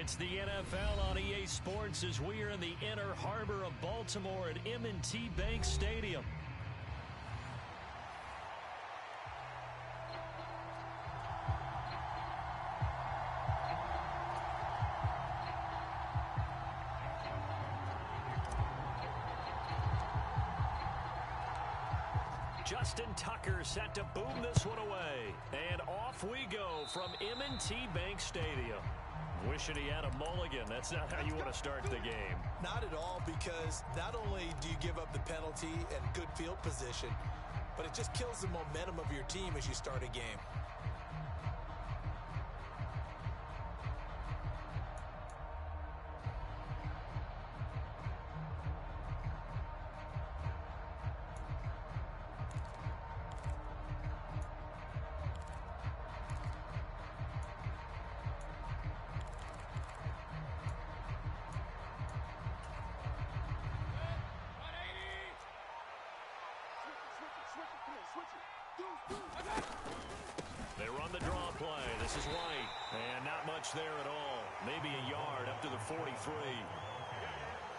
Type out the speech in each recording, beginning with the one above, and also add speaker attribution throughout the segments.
Speaker 1: It's the NFL on EA Sports as we are in the inner harbor of Baltimore at M&T Bank Stadium. Justin Tucker set to boom this one away. And off we go from M&T Bank Stadium. Wishing he had a mulligan. That's not how you want to start the game.
Speaker 2: Not at all, because not only do you give up the penalty and good field position, but it just kills the momentum of your team as you start a game.
Speaker 1: They run the draw play. This is White. And not much there at all. Maybe a yard up to the 43.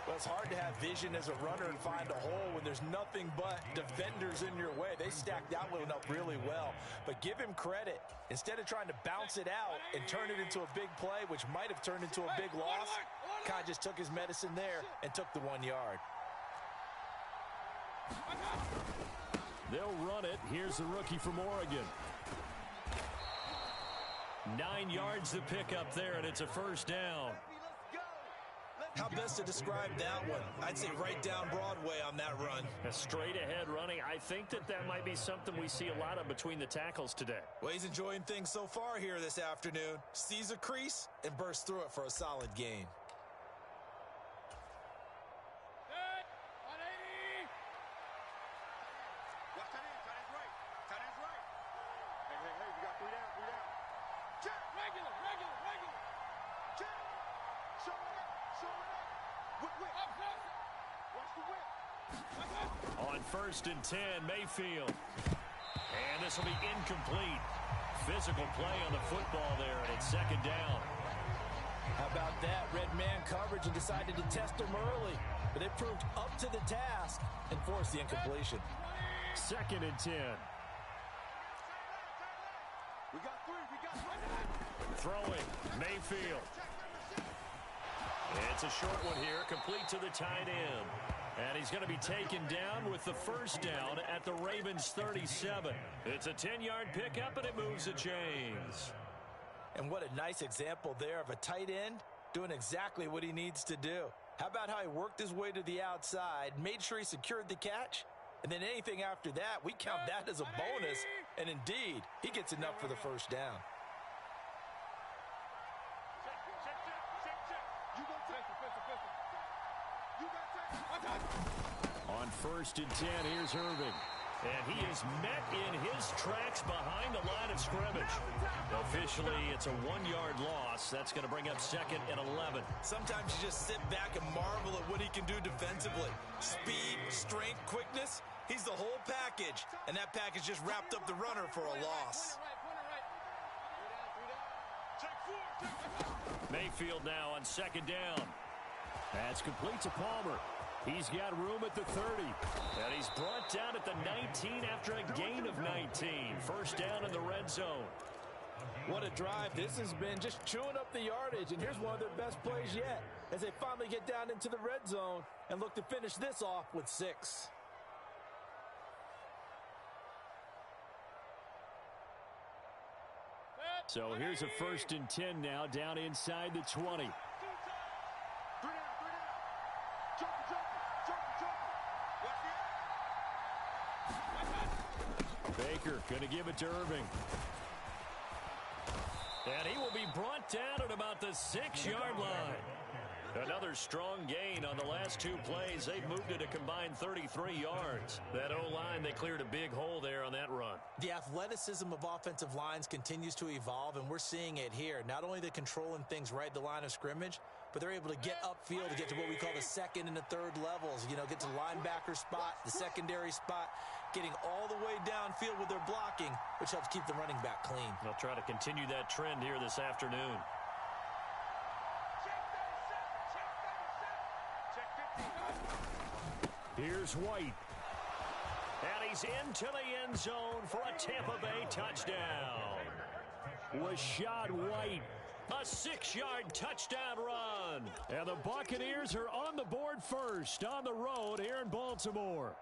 Speaker 2: Well, it's hard to have vision as a runner and find a hole when there's nothing but defenders in your way. They stacked that one up really well. But give him credit. Instead of trying to bounce it out and turn it into a big play, which might have turned into a big loss, kind of just took his medicine there and took the 1 yard.
Speaker 1: They'll run it. Here's the rookie from Oregon. 9 yards to pick up there, and it's a first down.
Speaker 2: How best to describe that one? I'd say right down Broadway on that run.
Speaker 1: A straight ahead running. I think that might be something we see a lot of between the tackles today.
Speaker 2: Well, he's enjoying things so far here this afternoon. Sees a crease and bursts through it for a solid gain.
Speaker 1: On 1st and 10, Mayfield. And this will be incomplete. Physical play on the football there, and it's 2nd down.
Speaker 2: How about that? Red man coverage and decided to test him early. But it proved up to the task and forced the incompletion.
Speaker 1: 2nd and 10.
Speaker 3: We got 3.
Speaker 1: Throwing, Mayfield. It's a short one here, complete to the tight end. And he's going to be taken down with the first down at the Ravens 37. It's a 10-yard pickup, and it moves the chains.
Speaker 2: And what a nice example there of a tight end doing exactly what he needs to do. How about how he worked his way to the outside, made sure he secured the catch, and then anything after that, we count that as a bonus. And indeed, he gets enough for the first down.
Speaker 1: On 1st and 10, here's Irving. And he is met in his tracks behind the line of scrimmage. Officially, it's a 1-yard loss. That's going to bring up 2nd and 11.
Speaker 2: Sometimes you just sit back and marvel at what he can do defensively. Speed, strength, quickness. He's the whole package. And that package just wrapped up the runner for a loss.
Speaker 1: Mayfield now on 2nd down. That's complete to Palmer. He's got room at the 30. And he's brought down at the 19 after a gain of 19. First down in the red zone.
Speaker 2: What a drive. This has been just chewing up the yardage. And here's one of their best plays yet as they finally get down into the red zone and look to finish this off with 6.
Speaker 1: So here's a 1st and 10 now down inside the 20. Baker going to give it to Irving. And he will be brought down at about the 6-yard line. Another strong gain on the last 2 plays. They've moved it a combined 33 yards. That O-line, they cleared a big hole there on that run.
Speaker 2: The athleticism of offensive lines continues to evolve, and we're seeing it here. Not only the controlling things right at the line of scrimmage, but they're able to get upfield to get to what we call the 2nd and the 3rd levels. You know, get to the linebacker spot, the secondary spot, getting all the way downfield with their blocking, which helps keep the running back clean.
Speaker 1: They'll try to continue that trend here this afternoon. Here's White. And he's into the end zone for a Tampa Bay touchdown. Rashad White, a 6-yard touchdown run. And the Buccaneers are on the board first on the road here in Baltimore.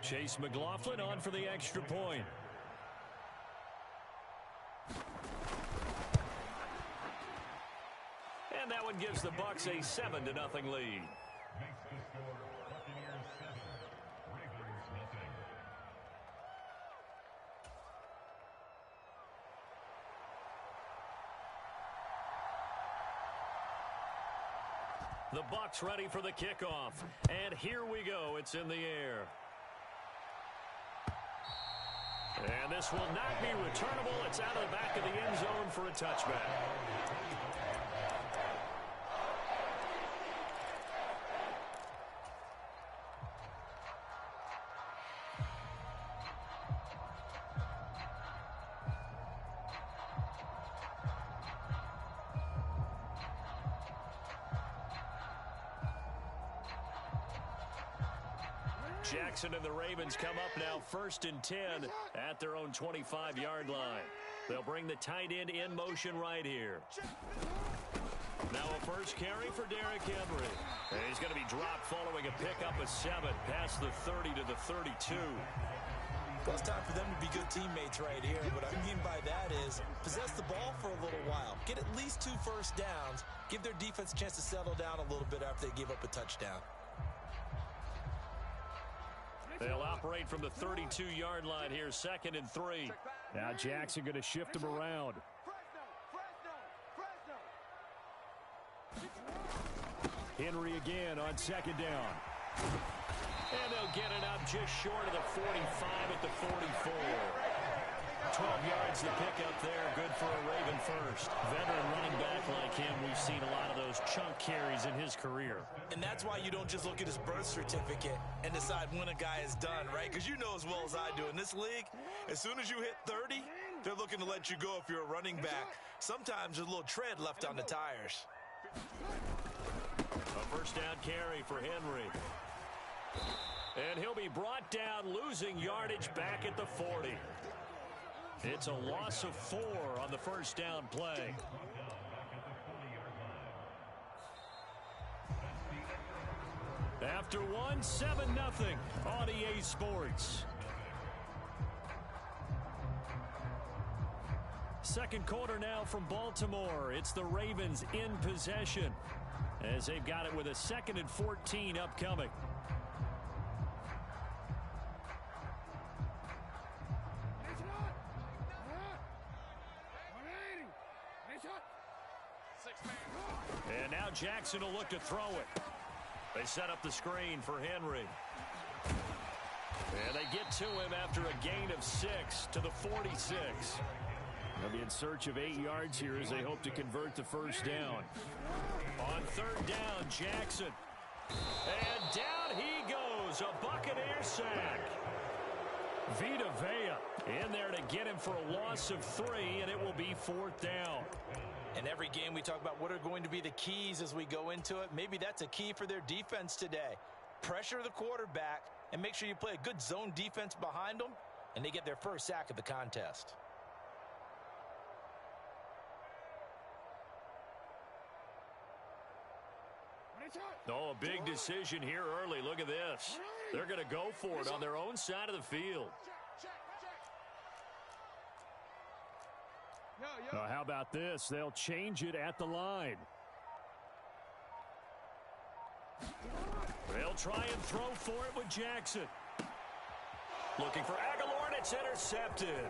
Speaker 1: Chase McLaughlin on for the extra point. And that one gives the Bucs a 7-0 lead. The Bucs ready for the kickoff. And here we go. It's in the air. And this will not be returnable. It's out of the back of the end zone for a touchback. Jackson and the Ravens come up now 1st and 10 at their own 25-yard line. They'll bring the tight end in motion right here. Now a first carry for Derrick Henry. And he's going to be dropped following a pickup of 7 past the 30 to the 32.
Speaker 2: Well, it's time for them to be good teammates right here. What I mean by that is possess the ball for a little while. Get at least 2 first downs. Give their defense a chance to settle down a little bit after they give up a touchdown.
Speaker 1: They'll operate from the 32-yard line here, 2nd and 3. Now Jackson going to shift him around. Henry again on 2nd down. And they'll get it up just short of the 45 at the 44. 12 yards to pick up there. Good for a Raven first. Veteran running back like him, we've seen a lot of those chunk carries in his career.
Speaker 2: And that's why you don't just look at his birth certificate and decide when a guy is done, right? Because you know as well as I do, in this league, as soon as you hit 30, they're looking to let you go if you're a running back. Sometimes there's a little tread left on the tires.
Speaker 1: A first down carry for Henry. And he'll be brought down, losing yardage back at the 40. It's a loss of 4 on the first down play. After one, 7-0 on EA Sports. Second quarter now from Baltimore. It's the Ravens in possession as they've got it with a 2nd and 14 upcoming. And now Jackson will look to throw it. They set up the screen for Henry. And they get to him after a gain of 6 to the 46. They'll be in search of 8 yards here as they hope to convert the first down. On 3rd down, Jackson. And down he goes. A Buccaneer sack. Vita Vea in there to get him for a loss of 3, and it will be 4th down.
Speaker 2: In every game we talk about what are going to be the keys as we go into it. Maybe that's a key for their defense today. Pressure the quarterback and make sure you play a good zone defense behind them, and they get their first sack of the contest.
Speaker 1: Oh, a big decision here early. Look at this. They're going to go for it on their own side of the field. How about this? They'll change it at the line. They'll try and throw for it with Jackson. Looking for Aguilar, and it's intercepted.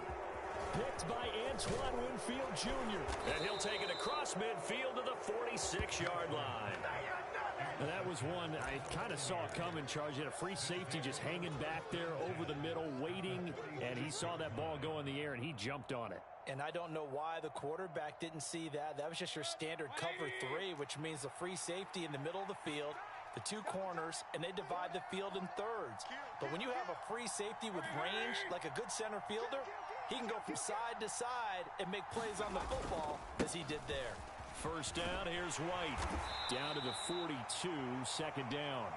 Speaker 1: Picked by Antoine Winfield Jr. And he'll take it across midfield to the 46-yard line. And that was one I kind of saw coming, Charge. He had a free safety just hanging back there over the middle, waiting, and he saw that ball go in the air, and he jumped on it.
Speaker 2: And I don't know why the quarterback didn't see that. That was just your standard cover 3, which means the free safety in the middle of the field, the 2 corners, and they divide the field in thirds. But when you have a free safety with range, like a good center fielder, he can go from side to side and make plays on the football as he did there.
Speaker 1: First down, here's White. Down to the 42, second down.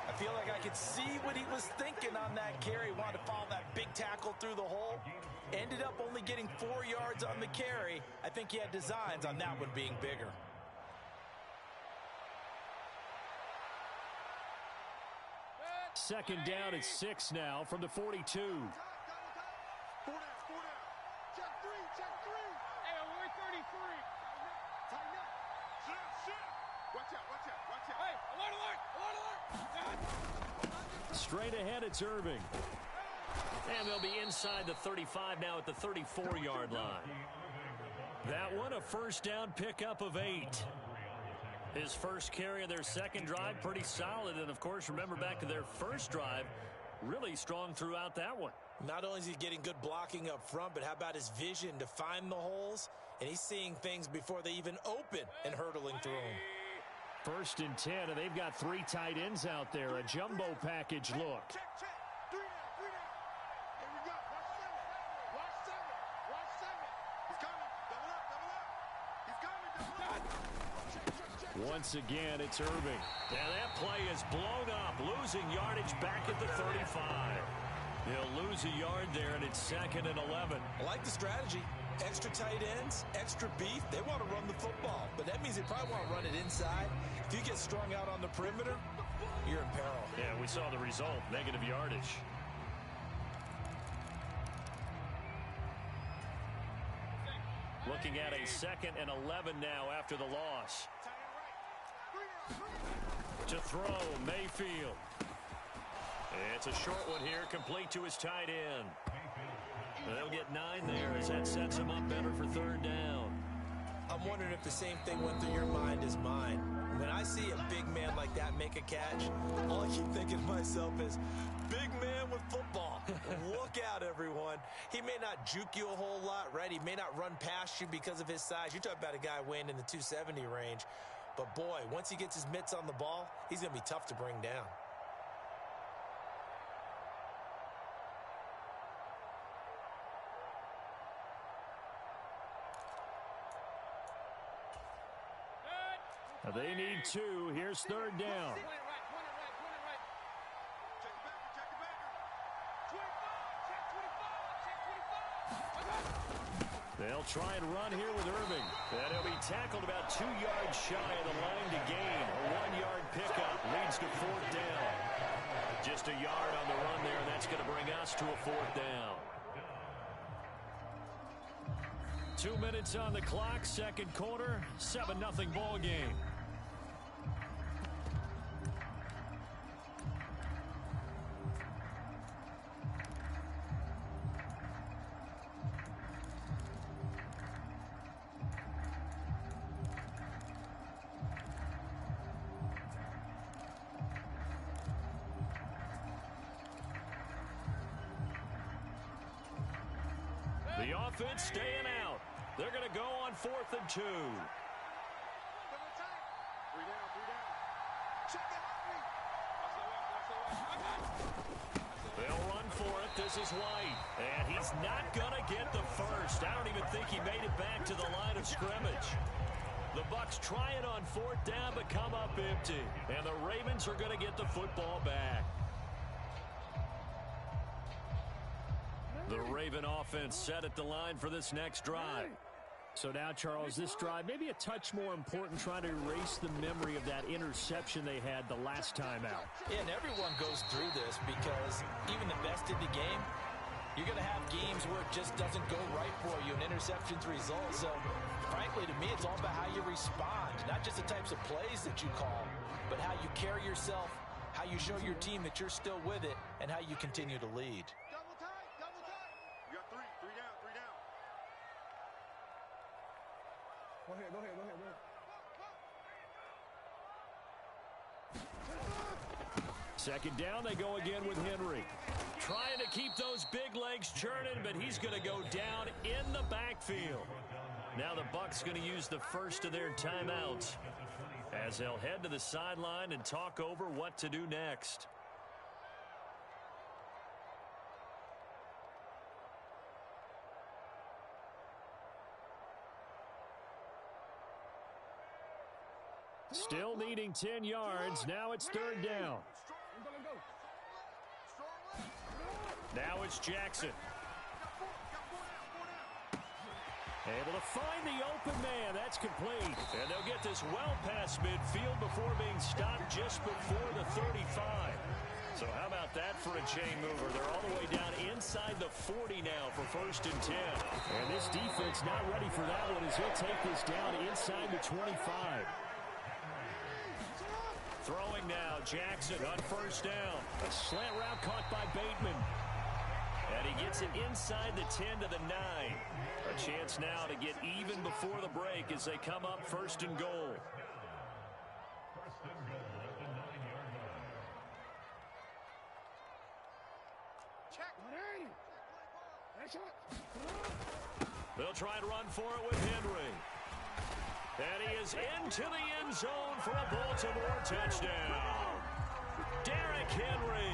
Speaker 2: I feel like I could see what he was thinking on that carry. Wanted to follow that big tackle through the hole. Ended up only getting 4 yards on the carry. I think he had designs on that one being bigger.
Speaker 1: Second down at 6 now from the 42.
Speaker 3: 4 down. Check three.
Speaker 4: Hey, we're 33.
Speaker 3: Tighten up. Shit. Watch out.
Speaker 4: Hey, alert.
Speaker 1: Straight ahead, it's Irving. And they'll be inside the 35 now at the 34-yard line. That one, a first down pickup of 8. His first carry of their second drive, pretty solid. And, of course, remember back to their first drive, really strong throughout that one.
Speaker 2: Not only is he getting good blocking up front, but how about his vision to find the holes? And he's seeing things before they even open and hurtling through them.
Speaker 1: First and 10, and they've got 3 tight ends out there. A jumbo package look.
Speaker 3: Check. 3 down. Here we go. Watch 7. He's coming. Double up. He's coming. Double up. Check.
Speaker 1: Once again, it's Irving. And that play is blown up, losing yardage back at the 35. He'll lose a yard there, and it's second and 11.
Speaker 2: I like the strategy. Extra tight ends, extra beef. They want to run the football, but that means they probably want to run it inside. If you get strung out on the perimeter, you're in peril.
Speaker 1: Yeah, we saw the result, negative yardage. Looking at a second and 11 now after the loss. To throw, Mayfield. It's a short one here, complete to his tight end. They'll get 9 there as that sets him up better for third down.
Speaker 2: I'm wondering if the same thing went through your mind as mine. When I see a big man like that make a catch, all I keep thinking to myself is, big man with football. Look out, everyone. He may not juke you a whole lot, right? He may not run past you because of his size. You're talking about a guy weighing in the 270 range. But, boy, once he gets his mitts on the ball, he's going to be tough to bring down.
Speaker 1: They need 2. Here's third down.
Speaker 4: Point it right.
Speaker 3: Check it back. 25. Check 25.
Speaker 1: They'll try and run here with Irving. And he'll be tackled about 2 yards shy of the line to gain. A 1-yard pickup leads to fourth down. Just a yard on the run there, and that's going to bring us to a fourth down. 2 minutes on the clock, second quarter, 7-0 ball game. The offense staying out. They're going to go on 4th and 2.
Speaker 3: Double tight. 3 down. Check the heartbeat.
Speaker 1: They'll run for it. This is White. And he's not going to get the first. I don't even think he made it back to the line of scrimmage. The Bucs trying on 4th down, but come up empty. And the Ravens are going to get the football back. The Raven offense set at the line for this next drive. So now, Charles, this drive may be a touch more important, trying to erase the memory of that interception they had the last time out.
Speaker 2: Yeah, and everyone goes through this because even the best in the game, you're going to have games where it just doesn't go right for you, and interceptions result. So, frankly, to me, it's all about how you respond, not just the types of plays that you call, but how you carry yourself, how you show your team that you're still with it, and how you continue to lead.
Speaker 3: Double tight. We got 3 down.
Speaker 4: Go ahead.
Speaker 1: Second down, they go again with Henry. Trying to keep those big legs churning, but he's going to go down in the backfield. Now the Bucs going to use the first of their timeouts as they'll head to the sideline and talk over what to do next. Still needing 10 yards. Now it's third down. Now it's Jackson. Able to find the open man. That's complete. And they'll get this well past midfield before being stopped just before the 35. So how about that for a chain mover? They're all the way down inside the 40 now for 1st and 10. And this defense not ready for that one as he'll take this down inside the 25. Throwing now, Jackson on 1st down. A slant route caught by Bateman. And he gets it inside the 10 to the 9. A chance now to get even before the break as they come up 1st and goal. They'll try and run for it with Henry. And he is into the end zone for a Baltimore touchdown. Derrick Henry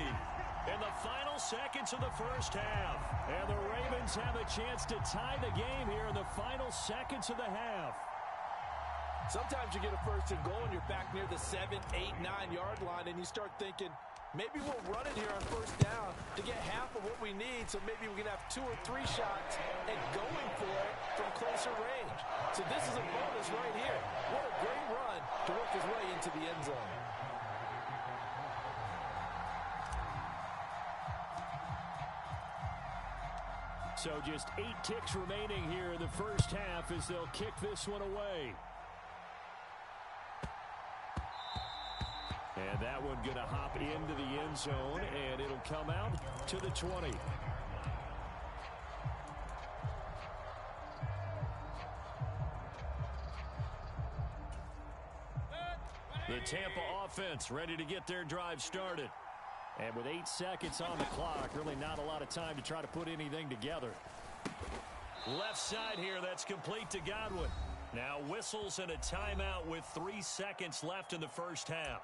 Speaker 1: in the final seconds of the 1st half. And the Ravens have a chance to tie the game here in the final seconds of the half.
Speaker 2: Sometimes you get a 1st and goal and you're back near the 7, 8, 9-yard line and you start thinking, maybe we'll run it here on 1st down to get half of what we need, so maybe we can have 2 or 3 shots and going for it from closer range. So this is a bonus right here. What a great run to work his way into the end zone.
Speaker 1: So just 8 ticks remaining here in the 1st half as they'll kick this one away. And that one going to hop into the end zone, and it'll come out to the 20. The Tampa offense ready to get their drive started. And with 8 seconds on the clock, really not a lot of time to try to put anything together. Left side here, that's complete to Godwin. Now whistles and a timeout with 3 seconds left in the 1st half.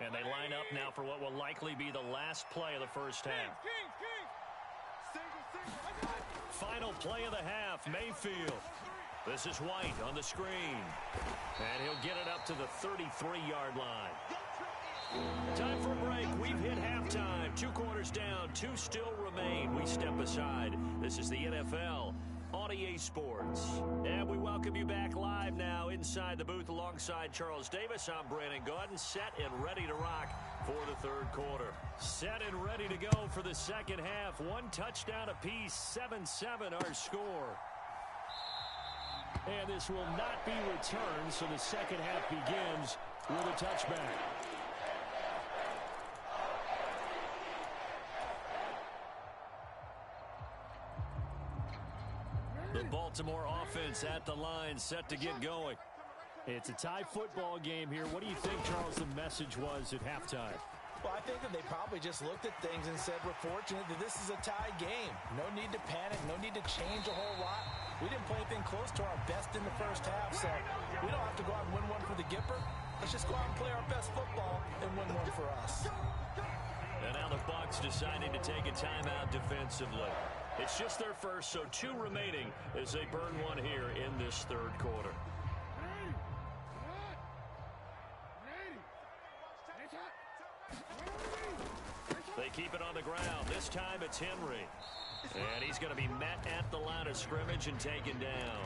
Speaker 1: And they line up now for what will likely be the last play of the 1st half. Final play of the half, Mayfield. This is White on the screen. And he'll get it up to the 33-yard line. Time for a break. We've hit halftime. 2 quarters down. 2 still remain. We step aside. This is the NFL on EA Sports. And we welcome you back live now inside the booth alongside Charles Davis. I'm Brandon Gaudin, set and ready to rock for the 3rd quarter. Set and ready to go for the 2nd half. 1 touchdown apiece. 7-7 our score. And this will not be returned, so the 2nd half begins with a touchback. The Baltimore offense at the line, set to get going. It's a tie football game here. What do you think, Charles, the message was at halftime?
Speaker 2: Well, I think that they probably just looked at things and said, we're fortunate that this is a tie game. No need to panic, no need to change a whole lot. We didn't play anything close to our best in the 1st half, so we don't have to go out and win one for the Gipper. Let's just go out and play our best football and win one for us.
Speaker 1: And now the Bucs deciding to take a timeout defensively. It's just their first, so 2 remaining as they burn one here in this 3rd quarter. They keep it on the ground. This time it's Henry. And he's going to be met at the line of scrimmage and taken down.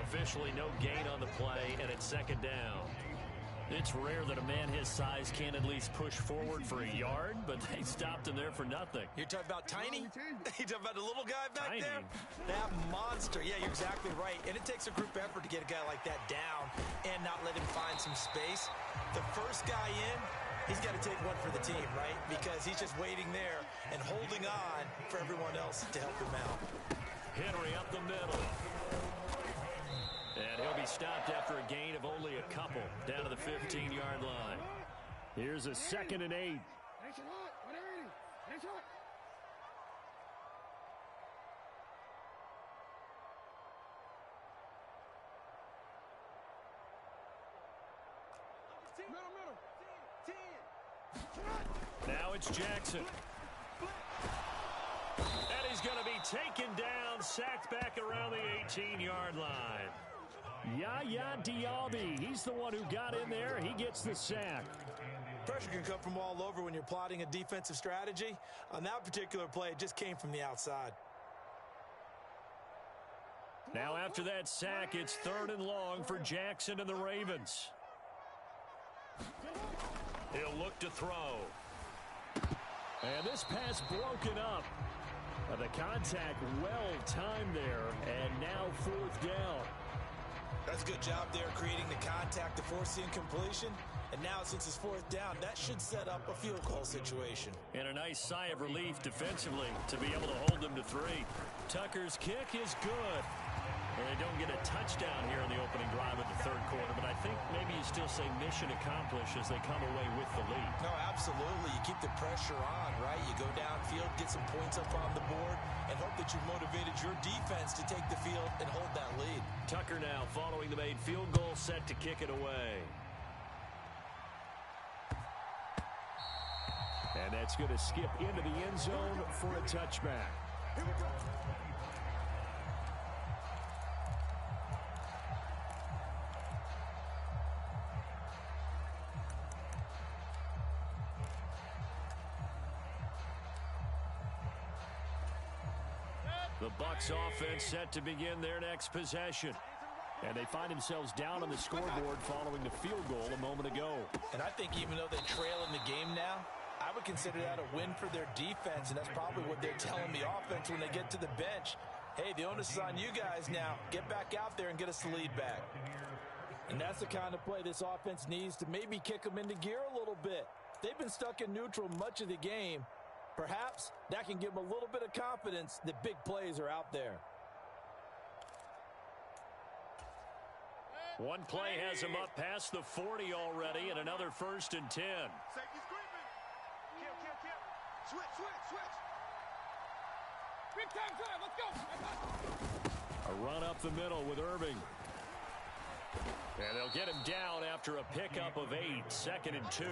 Speaker 1: Officially no gain on the play, and it's 2nd down. It's rare that a man his size can at least push forward for a yard, but they stopped him there for nothing.
Speaker 2: You're talking about Tiny? You're talking about the little guy back
Speaker 1: Tiny.
Speaker 2: there? That monster. Yeah, you're exactly right. And it takes a group effort to get a guy like that down and not let him find some space. The first guy in, he's got to take one for the team, right? Because he's just waiting there and holding on for everyone else to help him out.
Speaker 1: Henry up the middle. And he'll be stopped after a gain of only a couple down to the 15-yard line. Here's a 2nd and 8. Now it's Jackson. And he's going to be taken down, sacked back around the 18-yard line. Yaya Diaby, he's the one who got in there. He gets the sack.
Speaker 2: Pressure can come from all over when you're plotting a defensive strategy. On that particular play, it just came from the outside.
Speaker 1: Now after that sack, it's 3rd and long for Jackson and the Ravens. He'll look to throw. And this pass broken up. The contact well timed there, and now 4th down.
Speaker 2: That's a good job there creating the contact to force the incompletion. And now since it's 4th down, that should set up a field goal situation.
Speaker 1: And a nice sigh of relief defensively to be able to hold them to 3. Tucker's kick is good. And they don't get a touchdown here in the opening drive of the 3rd quarter, but I think maybe you still say mission accomplished as they come away with the lead.
Speaker 2: No, absolutely. You keep the pressure on, right? You go downfield, get some points up on the board, and hope that you've motivated your defense to take the field and hold that lead.
Speaker 1: Tucker now following the made field goal, set to kick it away. And that's going to skip into the end zone for a touchback.
Speaker 3: Here we go.
Speaker 1: The Bucs offense set to begin their next possession. And they find themselves down on the scoreboard following the field goal a moment ago.
Speaker 2: And I think even though they trail in the game now, I would consider that a win for their defense, and that's probably what they're telling the offense when they get to the bench. Hey, the onus is on you guys now. Get back out there and get us the lead back. And that's the kind of play this offense needs to maybe kick them into gear a little bit. They've been stuck in neutral much of the game. Perhaps that can give them a little bit of confidence that big plays are out there.
Speaker 1: One play has him up past the 40 already, and another 1st and 10.
Speaker 3: Safety screaming. Kill. Switch.
Speaker 4: Big time drive. Let's go.
Speaker 1: A run up the middle with Irving. And they'll get him down after a pickup of 8, 2nd and 2.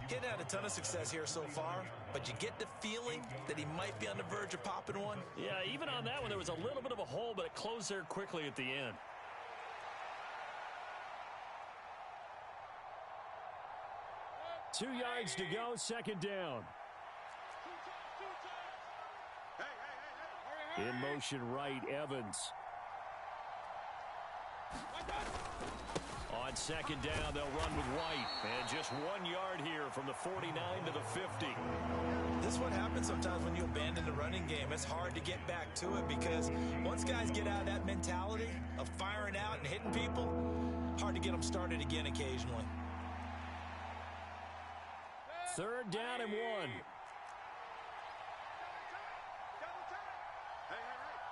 Speaker 2: Getting had a ton of success here so far, but you get the feeling that he might be on the verge of popping one.
Speaker 1: Yeah, even on that one, there was a little bit of a hole, but it closed there quickly at the end. Two yards to go, 2nd down.
Speaker 3: Hey.
Speaker 1: In motion right, Evans. On 2nd down, they'll run with White. And just 1 yard here from the 49 to the 50.
Speaker 2: This is what happens sometimes when you abandon the running game. It's hard to get back to it because once guys get out of that mentality of firing out and hitting people, hard to get them started again occasionally.
Speaker 1: 3rd down and 1.
Speaker 3: Hey.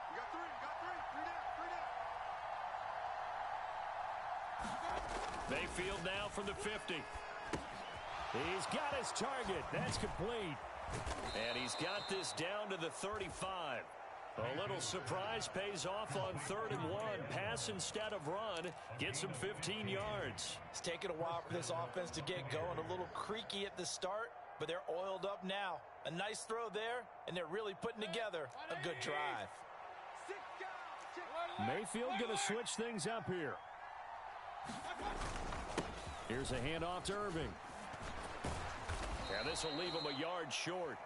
Speaker 3: You got 3. Three down.
Speaker 1: Mayfield now from the 50. He's got his target. That's complete. And he's got this down to the 35. A little surprise pays off on 3rd and 1. Pass instead of run. Gets him 15 yards.
Speaker 2: It's taken a while for this offense to get going. A little creaky at the start, but they're oiled up now. A nice throw there, and they're really putting together a good drive.
Speaker 1: Mayfield going to switch things up here. Here's a handoff to Irving. And this will leave him a yard short.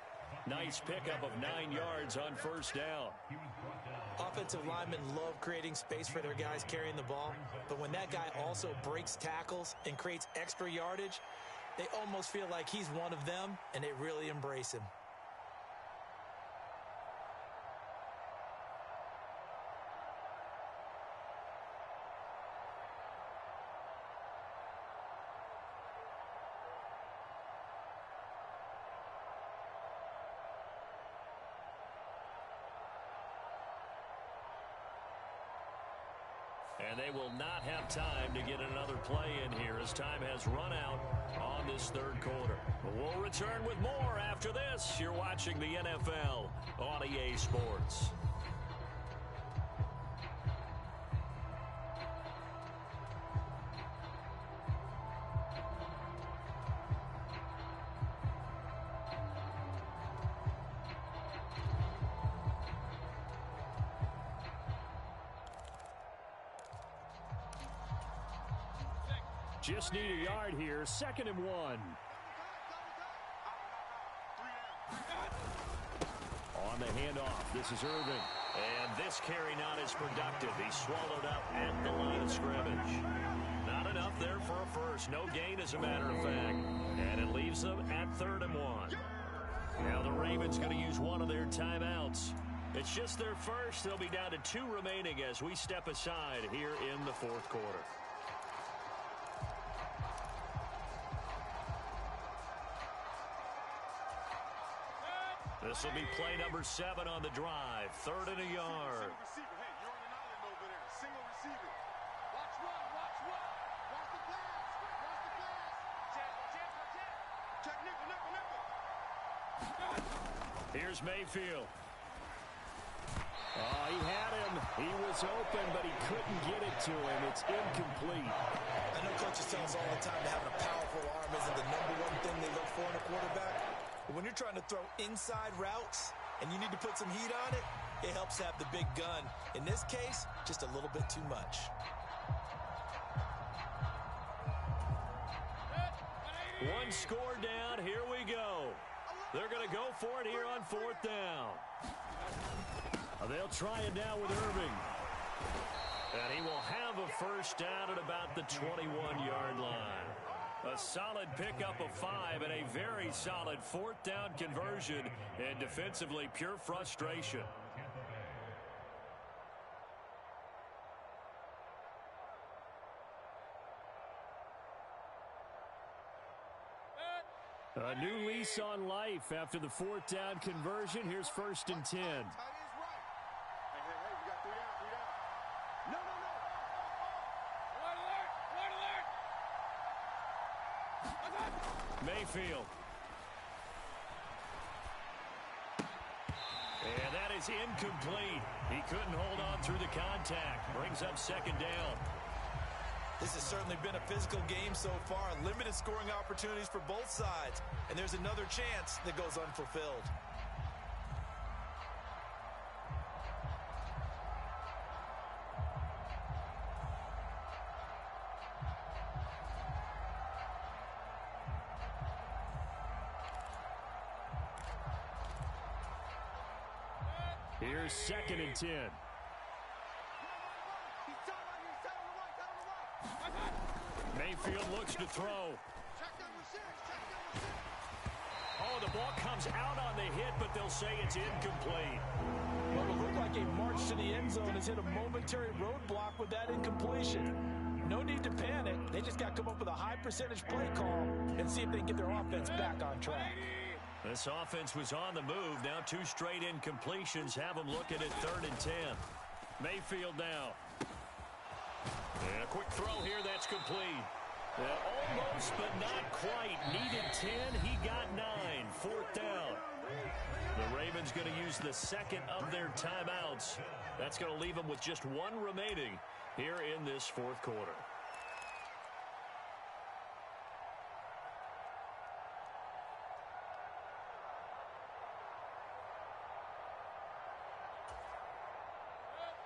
Speaker 1: Nice pickup of 9 yards on 1st down.
Speaker 2: Offensive linemen love creating space for their guys carrying the ball, but when that guy also breaks tackles and creates extra yardage, they almost feel like he's one of them, and they really embrace him.
Speaker 1: And they will not have time to get another play in here as time has run out on this 3rd quarter. We'll return with more after this. You're watching the NFL on EA Sports. Just need a yard here. 2nd and 1. On the handoff, this is Irving. And this carry not as productive. He's swallowed up at the line of scrimmage. Not enough there for a first. No gain, as a matter of fact. And it leaves them at 3rd and 1. Now the Ravens going to use one of their timeouts. It's just their first. They'll be down to 2 remaining as we step aside here in the 4th quarter. This will be play number 7 on the drive. 3rd and a yard.
Speaker 3: Hey, you're on an island over there. Single receiver. Watch one, watch one. Watch the pass. Watch the pass. Check nickel, nickel, nickel.
Speaker 1: Here's Mayfield. Oh, he had him. He was open, but he couldn't get it to him. It's incomplete.
Speaker 2: I know coaches tell us all the time that having a powerful arm isn't the #1 thing they look for in a quarterback. But when you're trying to throw inside routes and you need to put some heat on it, it helps have the big gun. In this case, just a little bit too much.
Speaker 1: One score down. Here we go. They're going to go for it here on 4th down. They'll try it now with Irving. And he will have a first down at about the 21-yard line. A solid pickup of 5 and a very solid 4th down conversion, and defensively pure frustration. A new lease on life after the 4th down conversion. Here's 1st and 10.
Speaker 3: Tight end's right. Hey, we got 3 down, 3 down. No.
Speaker 4: Alert.
Speaker 1: Mayfield. And that is incomplete. He couldn't hold on through the contact. Brings up 2nd down.
Speaker 2: This has certainly been a physical game so far. Limited scoring opportunities for both sides. And there's another chance that goes unfulfilled.
Speaker 1: Here's 2nd and 10. Mayfield looks to throw. Oh, the ball comes out on the hit, but they'll say it's incomplete.
Speaker 2: Well, it looked like a march to the end zone has hit a momentary roadblock with that incompletion. No need to panic. They just got to come up with a high percentage play call and see if they can get their offense back on track.
Speaker 1: This offense was on the move. Now 2 straight incompletions have them looking at 3rd and 10. Mayfield now. And a quick throw here. That's complete. Almost, but not quite. Needed 10. He got 9. 4th down. The Ravens going to use the 2nd of their timeouts. That's going to leave them with just 1 remaining here in this 4th quarter.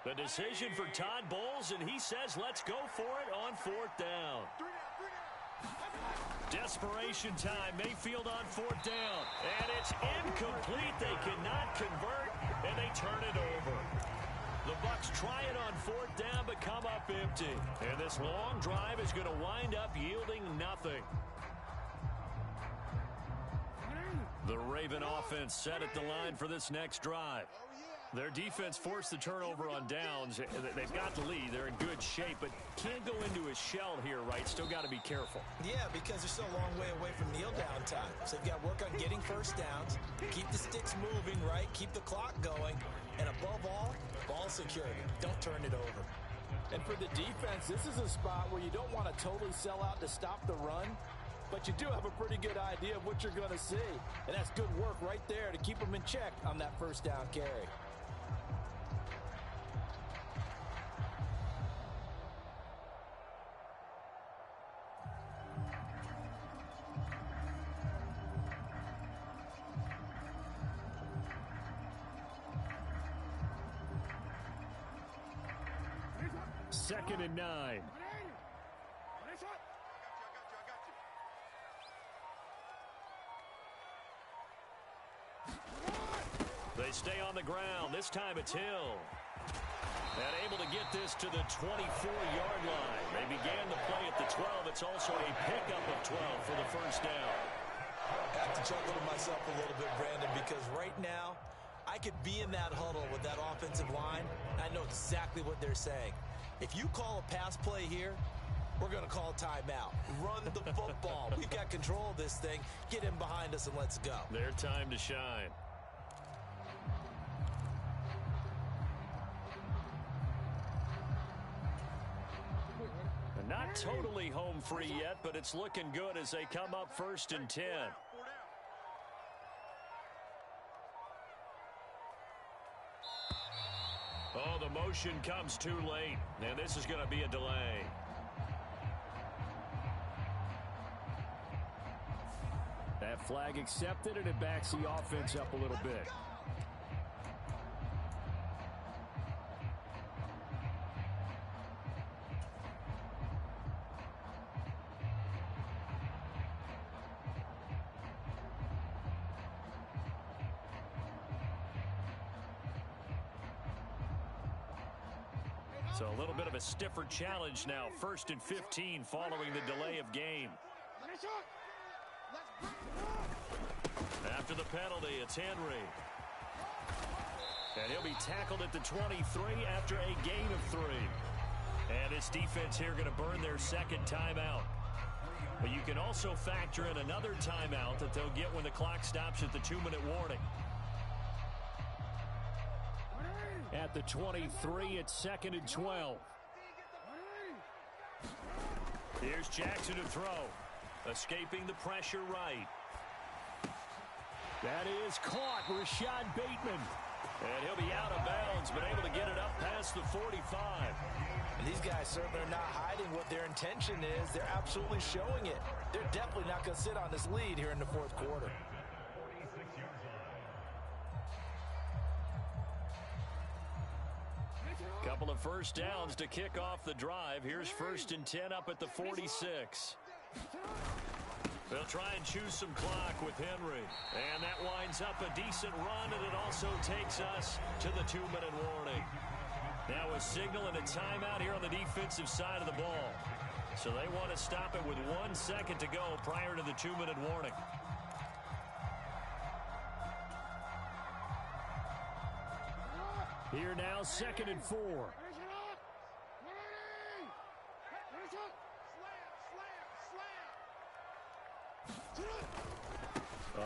Speaker 1: The decision for Todd Bowles, and he says let's go for it on 4th down. Desperation time. Mayfield on 4th down. And it's incomplete. They cannot convert, and they turn it over. The Bucs try it on 4th down, but come up empty. And this long drive is going to wind up yielding nothing. The Raven offense set at the line for this next drive. Their defense forced the turnover on downs. They've got the lead. They're in good shape, but can't go into a shell here, right? Still got to be careful.
Speaker 2: Yeah, because they're still a long way away from kneel down time. So they've got to work on getting first downs, keep the sticks moving, right? Keep the clock going. And above all, ball security. Don't turn it over.
Speaker 5: And for the defense, this is a spot where you don't want to totally sell out to stop the run, but you do have a pretty good idea of what you're going to see. And that's good work right there to keep them in check on that first down carry.
Speaker 1: Second and 9. They stay on the ground. This time it's Hill. And able to get this to the 24-yard line. They began the play at the 12. It's also a pickup of 12 for the first down.
Speaker 2: I have to chuckle to myself a little bit, Brandon, because right now I could be in that huddle with that offensive line. I know exactly what they're saying. If you call a pass play here, we're going to call timeout. Run the football. We've got control of this thing. Get him behind us and let's go.
Speaker 1: Their time to shine. Not totally home free yet, but it's looking good as they come up 1st and 10. Oh, the motion comes too late, and this is going to be a delay. That flag accepted, and it backs the offense up a little bit. So a little bit of a stiffer challenge now. 1st and 15 following the delay of game. After the penalty, it's Henry. And he'll be tackled at the 23 after a gain of 3. And this defense here going to burn their second timeout. But you can also factor in another timeout that they'll get when the clock stops at the 2-minute warning. At the 23, it's 2nd and 12. Here's Jackson to throw. Escaping the pressure right. That is caught. Rashad Bateman. And he'll be out of bounds, but able to get it up past the 45.
Speaker 2: And these guys certainly are not hiding what their intention is. They're absolutely showing it. They're definitely not going to sit on this lead here in the 4th quarter.
Speaker 1: Couple of first downs to kick off the drive. Here's 1st and 10 up at the 46. They'll try and choose some clock with Henry. And that winds up a decent run, and it also takes us to the 2-minute warning. Now a signal and a timeout here on the defensive side of the ball. So they want to stop it with 1 second to go prior to the 2-minute warning. Here now, 2nd and 4.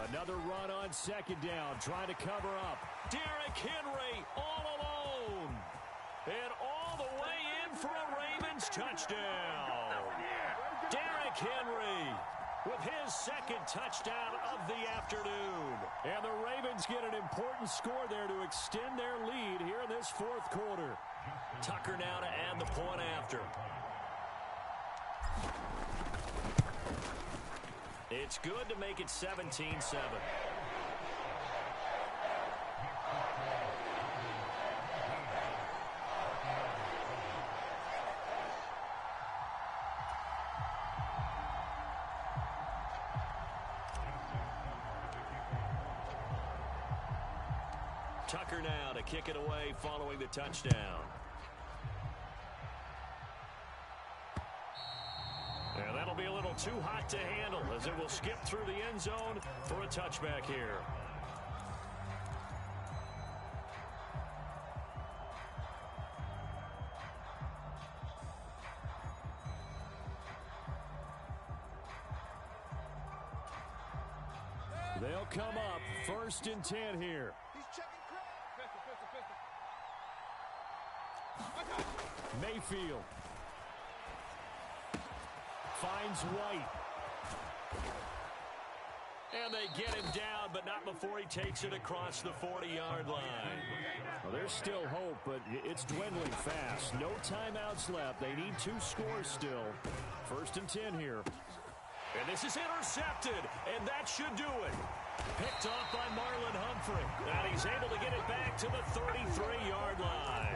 Speaker 1: Another run on 2nd down, trying to cover up. Derrick Henry all alone. And all the way in for a Ravens touchdown. Derrick Henry with his 2nd touchdown of the afternoon. And the Ravens get an important score there to extend their lead here in this 4th quarter. Tucker now to add the point after. It's good to make it 17-7. Tucker now to kick it away following the touchdown. And that'll be a little too hot to handle as it will skip through the end zone for a touchback here. They'll come up 1st and 10 here. Mayfield finds White. And they get him down, but not before he takes it across the 40-yard line. Well, there's still hope, but it's dwindling fast. No timeouts left. They need 2 scores still. 1st and 10 here. And this is intercepted, and that should do it. Picked off by Marlon Humphrey. And he's able to get it back to the 33-yard line.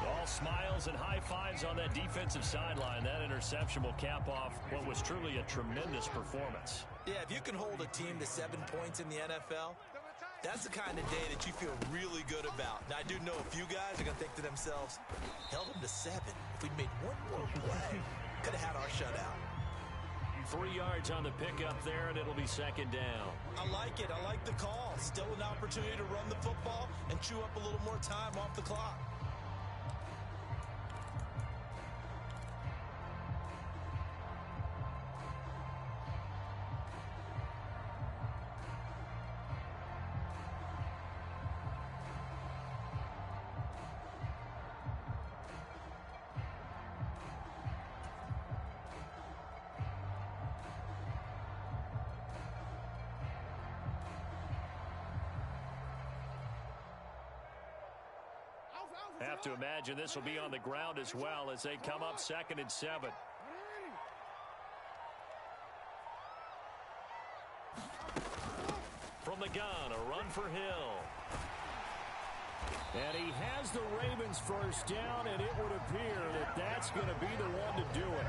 Speaker 1: All smiles and high fives on that defensive sideline. That interception will cap off what was truly a tremendous performance.
Speaker 2: Yeah, if you can hold a team to 7 points in the NFL, That's the kind of day that you feel really good about. Now, I do know a few guys are going to think to themselves, held them to 7. If we'd made one more play, could have had our shutout.
Speaker 1: 3 yards on the pickup there, and it'll be second down.
Speaker 2: I like it. I like the call. Still an opportunity to run the football and chew up a little more time off the clock.
Speaker 1: Have to imagine this will be on the ground as well as they come up 2nd and 7. From the gun, a run for Hill.
Speaker 5: And he has the Ravens first down, and it would appear that that's going to be the one to do it.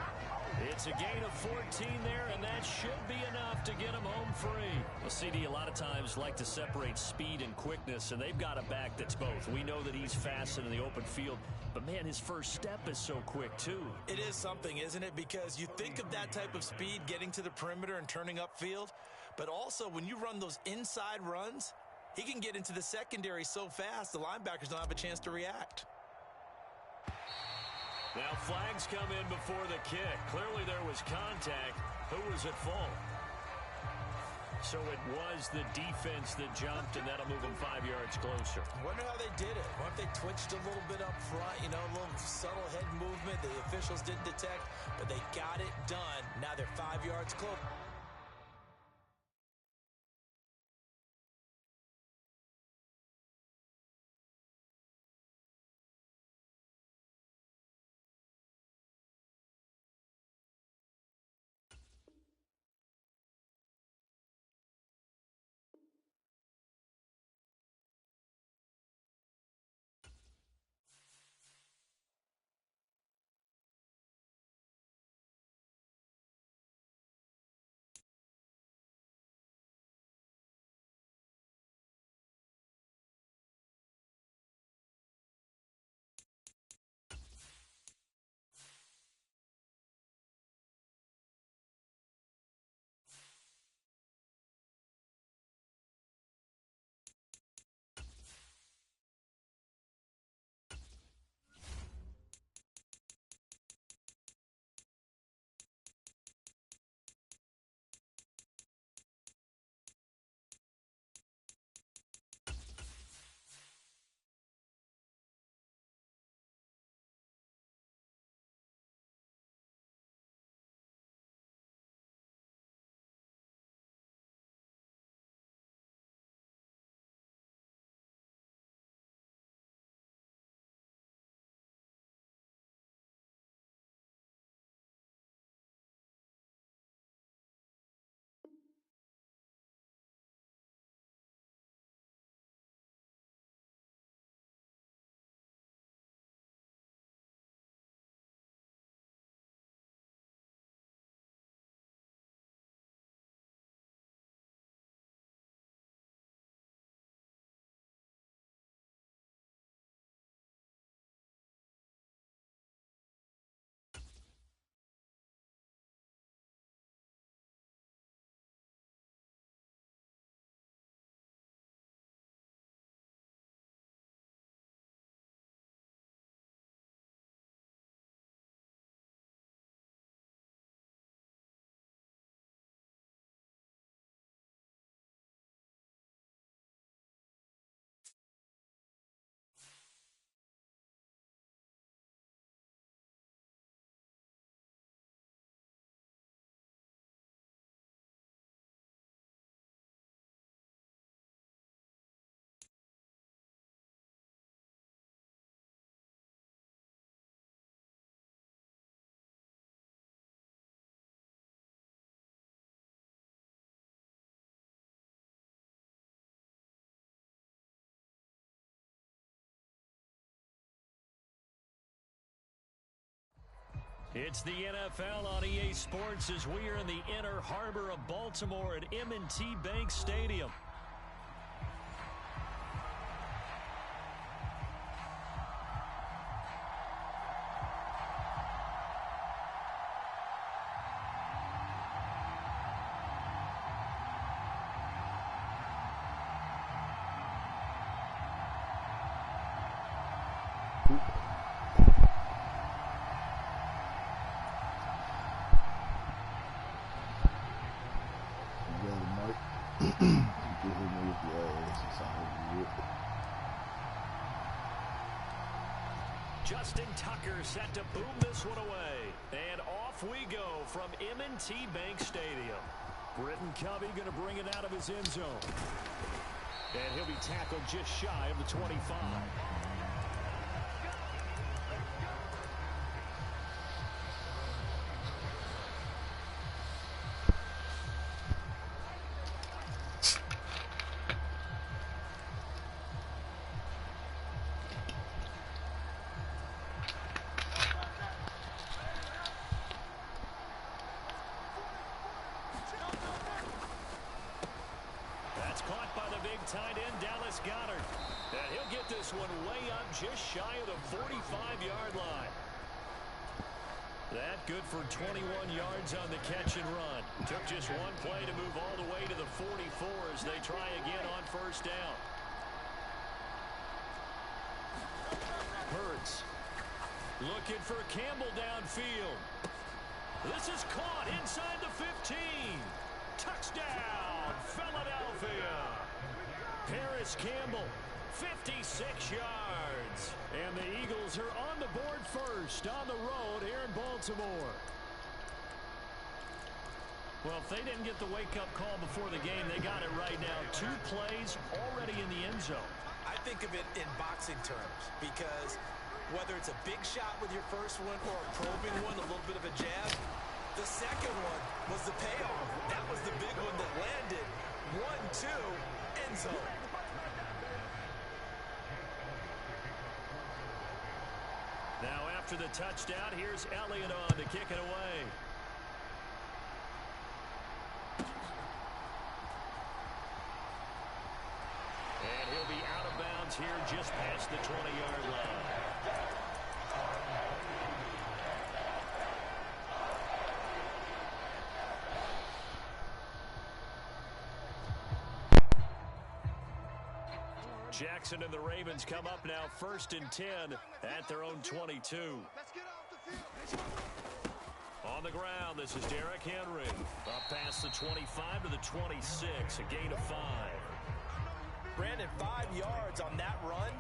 Speaker 1: It's a gain of 14 there, and that should be enough to get him home free. Well, CD, a lot of times like to separate speed and quickness, and they've got a back that's both. We know that he's fast in the open field, but, man, his first step is so quick, too.
Speaker 2: It is something, isn't it? Because you think of that type of speed getting to the perimeter and turning upfield, but also when you run those inside runs, he can get into the secondary so fast the linebackers don't have a chance to react.
Speaker 1: Now flags come in before the kick. Clearly there was contact. Who was at fault? So it was the defense that jumped, and that'll move them 5 yards closer.
Speaker 2: I wonder how they did it. I wonder if they twitched a little bit up front, a little subtle head movement the officials didn't detect, but they got it done. Now they're 5 yards close.
Speaker 1: It's the NFL on EA Sports as we are in the inner harbor of Baltimore at M&T Bank Stadium. Justin Tucker set to boom this one away. And off we go from M&T Bank Stadium.
Speaker 6: Britton Covey going to bring it out of his end zone. And he'll be tackled just shy of the 25.
Speaker 1: Tight end Dallas Goedert. And he'll get this one way up just shy of the 45-yard line. That good for 21 yards on the catch and run. Took just one play to move all the way to the 44 as they try again on first down. Hurts looking for Campbell downfield. This is caught inside the 15. Touchdown, Philadelphia. Paris Campbell, 56 yards.
Speaker 6: And the Eagles are on the board first on the road here in Baltimore.
Speaker 1: Well, if they didn't get the wake-up call before the game, they got it right now. 2 plays already in the end zone.
Speaker 2: I think of it in boxing terms because whether it's a big shot with your first one or a probing one, a little bit of a jab, the second one was the payoff. That was the big one that landed. 1-2, end zone.
Speaker 1: Now after the touchdown, here's Elliott on to kick it away. And he'll be out of bounds here just past the 20-yard line. Jackson and the Ravens come up now 1st and 10 at their own 22.
Speaker 3: Let's get off the field.
Speaker 1: On the ground, this is Derrick Henry. Up past the 25 to the 26, a gain of 5.
Speaker 2: Brandon, 5 yards on that run.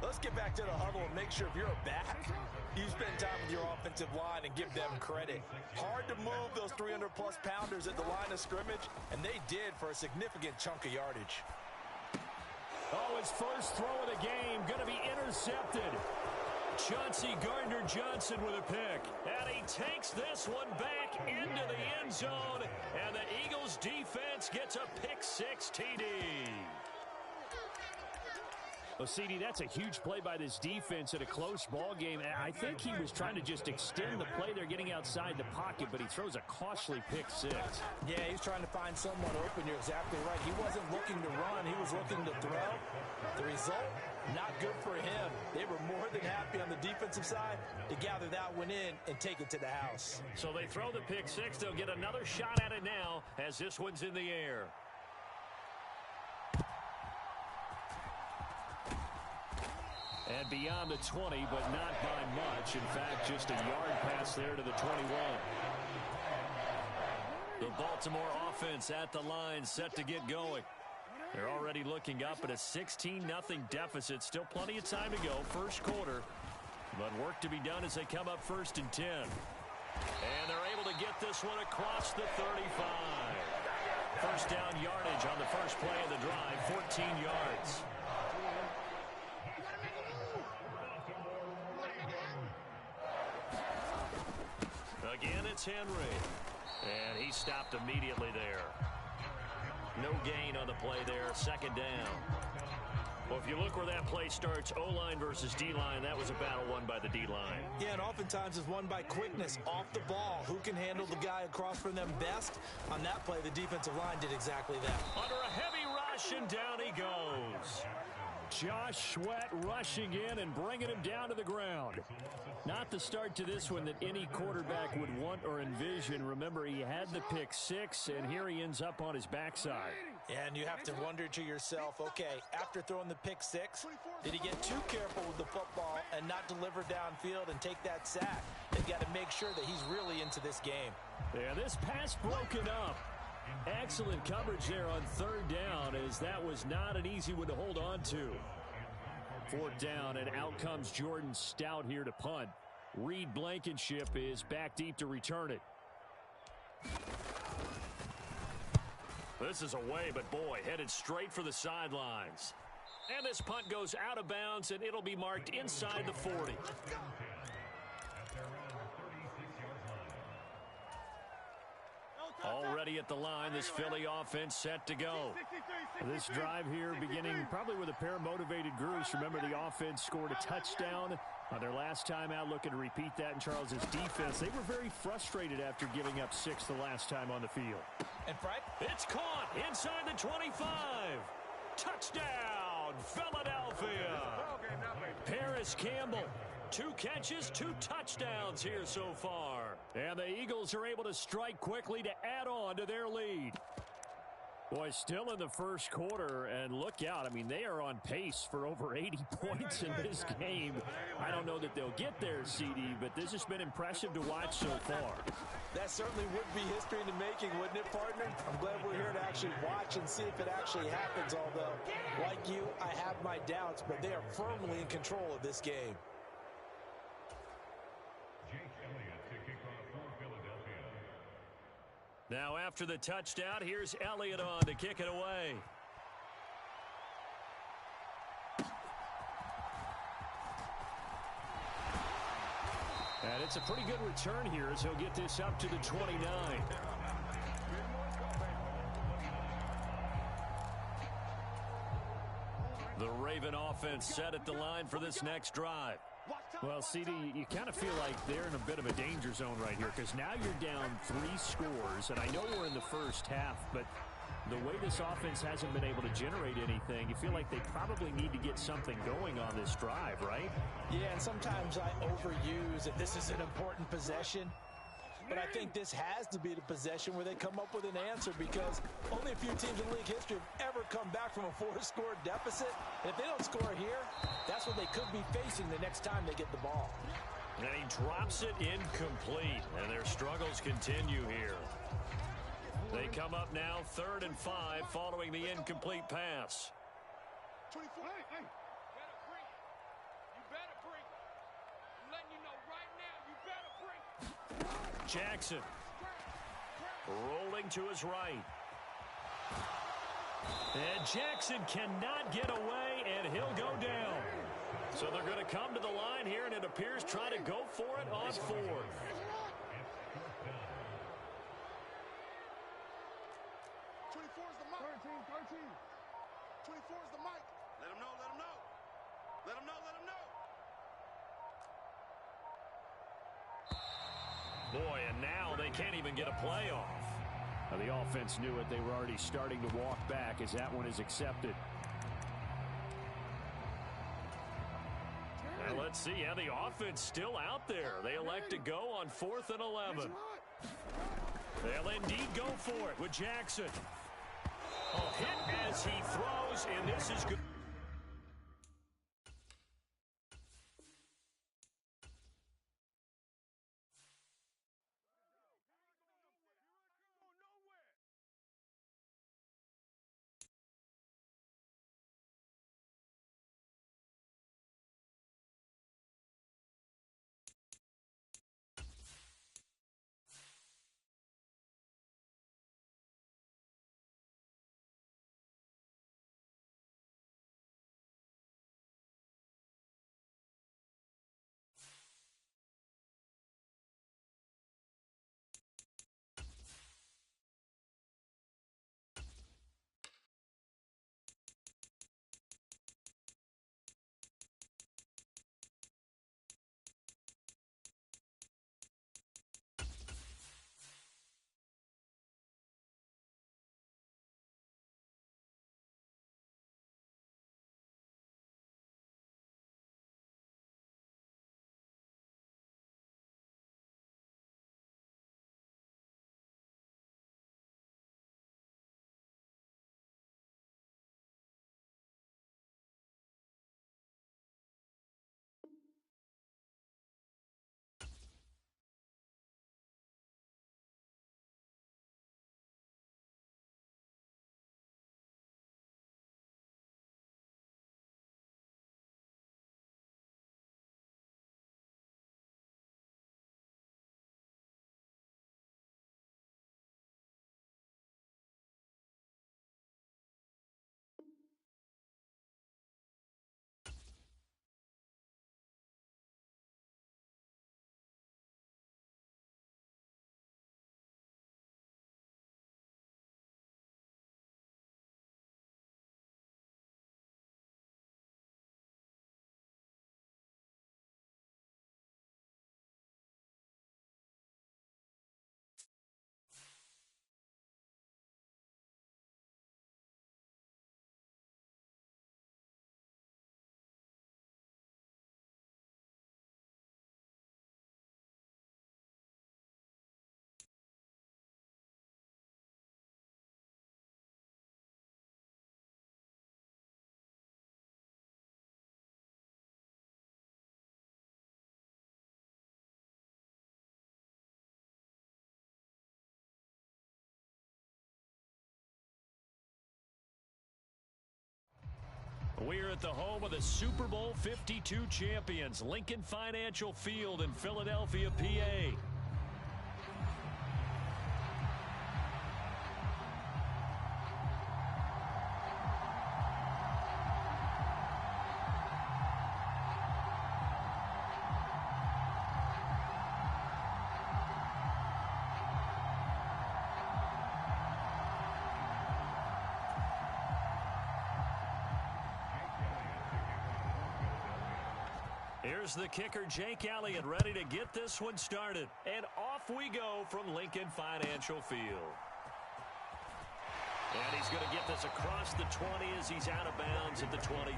Speaker 2: Let's get back to the huddle and make sure if you're a back, you spend time with your offensive line and give them credit. Hard to move those 300-plus pounders at the line of scrimmage, and they did for a significant chunk of yardage.
Speaker 6: Oh, his first throw of the game going to be intercepted.
Speaker 1: Chauncey Gardner-Johnson with a pick. And he takes this one back into the end zone. And the Eagles defense gets a pick-6 TD.
Speaker 6: Well, CD, that's a huge play by this defense in a close ball game. I think he was trying to just extend the play. They're getting outside the pocket, but he throws a costly pick-6.
Speaker 2: Yeah, he's trying to find someone open. You're exactly right. He wasn't looking to run. He was looking to throw. The result, not good for him. They were more than happy on the defensive side to gather that one in and take it to the house.
Speaker 1: So they throw the pick-6. They'll get another shot at it now as this one's in the air. And beyond the 20, but not by much. In fact, just a yard pass there to the 21. The Baltimore offense at the line, set to get going. They're already looking up at a 16-0 deficit. Still plenty of time to go, first quarter. But work to be done as they come up 1st and 10. And they're able to get this one across the 35. First down yardage on the first play of the drive, 14 yards. Again, it's Henry. And he stopped immediately there. No gain on the play there, 2nd down. Well, if you look where that play starts, O-line versus D-line, that was a battle won by the D-line.
Speaker 2: Yeah, and oftentimes is won by quickness off the ball. Who can handle the guy across from them best? On that play, the defensive line did exactly that.
Speaker 1: Under a heavy rush, and down he goes.
Speaker 6: Josh Sweat rushing in and bringing him down to the ground. Not the start to this one that any quarterback would want or envision. Remember, he had the pick-6, and here he ends up on his backside.
Speaker 2: And you have to wonder to yourself, okay, after throwing the pick-6, did he get too careful with the football and not deliver downfield and take that sack? They've got to make sure that he's really into this game.
Speaker 6: Yeah, this pass broken up. Excellent coverage there on 3rd down, as that was not an easy one to hold on to. Fourth down, and out comes Jordan Stout here to punt. Reed Blankenship is back deep to return it.
Speaker 1: This is away, but boy, headed straight for the sidelines. And this punt goes out of bounds, and it'll be marked inside the 40. Already at the line, this Philly offense set to go.
Speaker 6: This drive here beginning probably with a pair of motivated groups. Remember, the offense scored a touchdown on their last time out, looking to repeat that in Charles's defense. They were very frustrated after giving up 6 the last time on the field.
Speaker 2: And Frank,
Speaker 1: it's caught inside the 25. Touchdown, Philadelphia. Paris Campbell. 2 catches, 2 touchdowns here so far. And the Eagles are able to strike quickly to add on to their lead. Boy, still in the first quarter, and look out. I mean, they are on pace for over 80 points in this game. I don't know that they'll get there, CD, but this has been impressive to watch so far.
Speaker 2: that certainly would be history in the making, wouldn't it, partner? I'm glad we're here to actually watch and see if it actually happens, although, like you, I have my doubts, but they are firmly in control of this game.
Speaker 1: Now after the touchdown, here's Elliott on to kick it away. And it's a pretty good return here as he'll get this up to the 29. The Raven offense set at the line for this next drive.
Speaker 6: Well, CD, you kind of feel like they're in a bit of a danger zone right here because now you're down 3 scores, and I know we're in the first half, but the way this offense hasn't been able to generate anything, you feel like they probably need to get something going on this drive, right?
Speaker 2: Yeah, and sometimes I overuse that this is an important possession. But I think this has to be the possession where they come up with an answer because only a few teams in league history have ever come back from a 4-score deficit. And if they don't score here, that's what they could be facing the next time they get the ball.
Speaker 1: And he drops it incomplete, and their struggles continue here. They come up now 3rd and 5 following the incomplete pass.
Speaker 3: 24. Hey.
Speaker 1: Jackson rolling to his right. And Jackson cannot get away, and he'll go down. So they're going to come to the line here, and it appears try to go for it on 4th.
Speaker 3: 24 is the mic. 13. 24 is the mic. Let him know. Let him know.
Speaker 1: Boy, and now they can't even get a play off.
Speaker 6: Now, the offense knew it. They were already starting to walk back as that one is accepted.
Speaker 1: Well, let's see. Yeah, the offense still out there. They elect to go on 4th and 11. They'll indeed go for it with Jackson. Hit as he throws, and this is good. We're at the home of the Super Bowl 52 champions, Lincoln Financial Field in Philadelphia, PA. Here's the kicker, Jake Elliott, ready to get this one started. And off we go from Lincoln Financial Field. And he's going to get this across the 20 as he's out of bounds at the 23.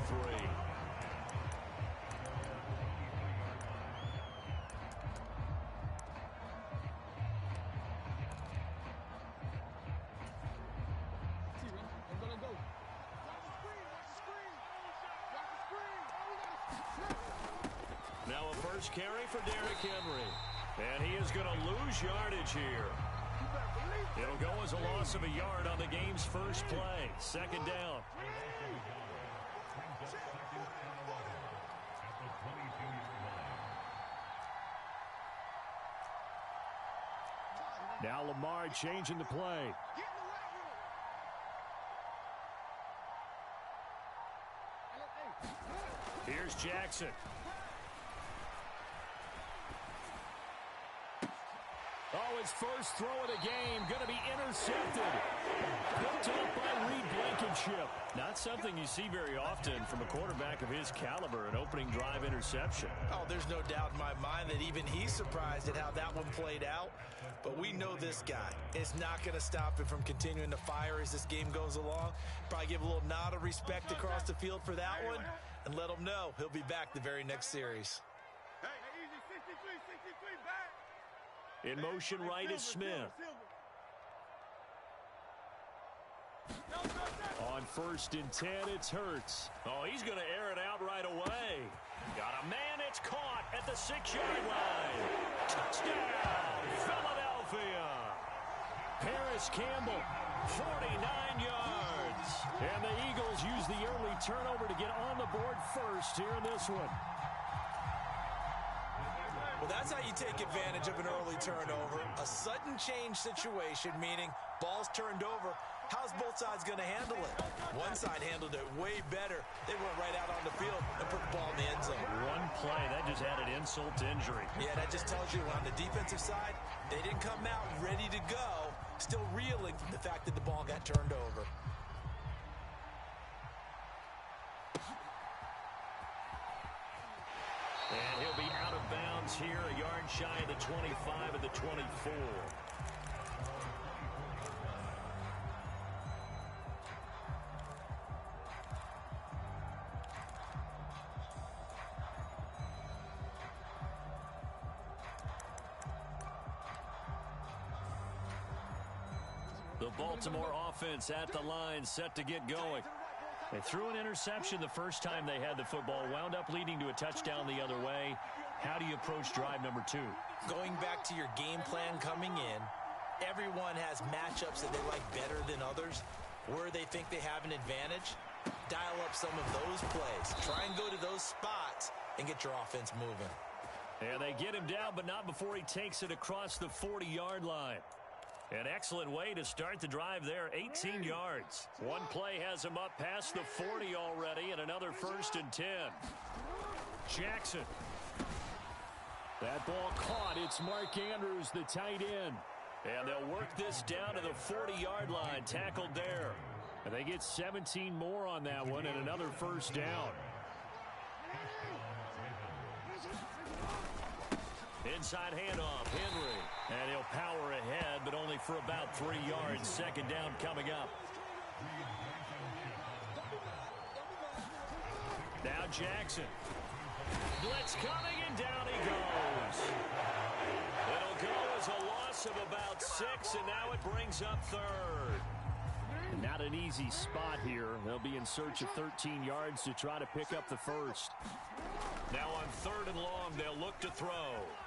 Speaker 1: Now a first carry for Derrick Henry. And he is going to lose yardage here. It'll go as a loss of a yard on the game's first play. Second down.
Speaker 6: Now Lamar changing the play. Here's Jackson. Oh, his first throw of the game going to be intercepted. Picked up by Reed Blankenship. Not something you see very often from a quarterback of his caliber, an opening drive interception.
Speaker 2: Oh, there's no doubt in my mind that even he's surprised at how that one played out. But we know this guy. It's not going to stop him from continuing to fire as this game goes along. Probably give a little nod of respect across the field for that one and let him know he'll be back the very next series.
Speaker 3: Hey, easy, 63, back.
Speaker 1: In motion right is Smith.
Speaker 6: On 1st and 10, it's Hurts.
Speaker 1: Oh, he's going to air it out right away. Got a man, it's caught at the 6-yard line. Touchdown, Philadelphia.
Speaker 6: Paris Campbell,
Speaker 1: 49 yards.
Speaker 6: and the Eagles use the early turnover to get on the board first here in this one.
Speaker 2: Well, that's how you take advantage of an early turnover. A sudden change situation, meaning ball's turned over. How's both sides going to handle it? One side handled it way better. They went right out on the field and put the ball in the end zone.
Speaker 1: One play, that just added insult to injury.
Speaker 2: Yeah, that just tells you on the defensive side, they didn't come out ready to go, still reeling from the fact that the ball got turned over.
Speaker 1: And he'll be out of bounds here, a yard shy of the 25 of the 24. The Baltimore offense at the line, set to get going. They threw an interception the first time they had the football, wound up leading to a touchdown the other way. How do you approach drive number 2?
Speaker 2: Going back to your game plan coming in, everyone has matchups that they like better than others. Where they think they have an advantage, dial up some of those plays. Try and go to those spots and get your offense moving.
Speaker 1: And they get him down, but not before he takes it across the 40-yard line. An excellent way to start the drive there, 18 yards. One play has him up past the 40 already, and another 1st and 10. Jackson.
Speaker 6: That ball caught. It's Mark Andrews, the tight end.
Speaker 1: And they'll work this down to the 40-yard line, tackled there.
Speaker 6: And they get 17 more on that one and another 1st down.
Speaker 1: Inside handoff, Henry. And he'll power ahead, but only for about 3 yards. 2nd down coming up. Now Jackson. Blitz coming, and down he goes. It'll go as a loss of about 6, and now it brings up 3rd.
Speaker 6: Not an easy spot here. They'll be in search of 13 yards to try to pick up the 1st.
Speaker 1: Now on 3rd and long, they'll look to throw.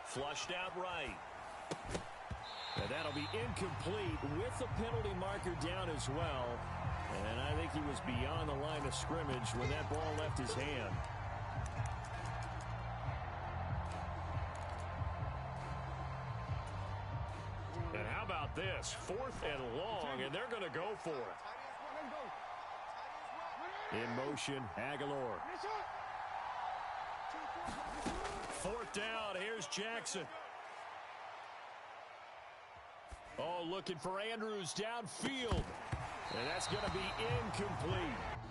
Speaker 1: Flushed out right.
Speaker 6: And that'll be incomplete with the penalty marker down as well. And I think he was beyond the line of scrimmage when that ball left his hand. And how about this? 4th and long, and they're going to go for it. In motion, Aguilar. 4th down, here's Jackson. Oh, looking for Andrews downfield. And that's going to be incomplete.